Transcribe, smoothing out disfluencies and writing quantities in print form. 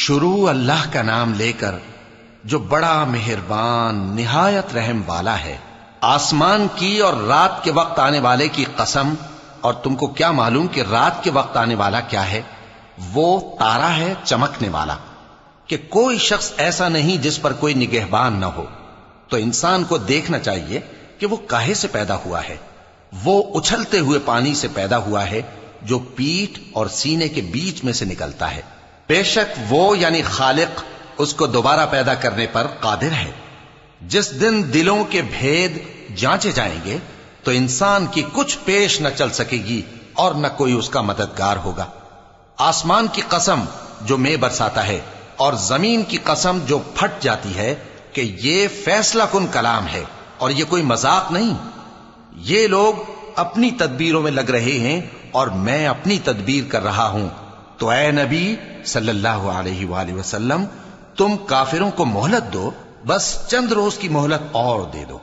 شروع اللہ کا نام لے کر جو بڑا مہربان نہایت رحم والا ہے۔ آسمان کی اور رات کے وقت آنے والے کی قسم، اور تم کو کیا معلوم کہ رات کے وقت آنے والا کیا ہے؟ وہ تارا ہے چمکنے والا، کہ کوئی شخص ایسا نہیں جس پر کوئی نگہبان نہ ہو۔ تو انسان کو دیکھنا چاہیے کہ وہ کاہے سے پیدا ہوا ہے۔ وہ اچھلتے ہوئے پانی سے پیدا ہوا ہے جو پیٹھ اور سینے کے بیچ میں سے نکلتا ہے۔ بے شک وہ یعنی خالق اس کو دوبارہ پیدا کرنے پر قادر ہے۔ جس دن دلوں کے بھید جانچے جائیں گے تو انسان کی کچھ پیش نہ چل سکے گی اور نہ کوئی اس کا مددگار ہوگا۔ آسمان کی قسم جو مے برساتا ہے، اور زمین کی قسم جو پھٹ جاتی ہے، کہ یہ فیصلہ کن کلام ہے اور یہ کوئی مذاق نہیں۔ یہ لوگ اپنی تدبیروں میں لگ رہے ہیں اور میں اپنی تدبیر کر رہا ہوں۔ تو اے نبی صلی اللہ علیہ وآلہ وسلم، تم کافروں کو مہلت دو، بس چند روز کی مہلت اور دے دو۔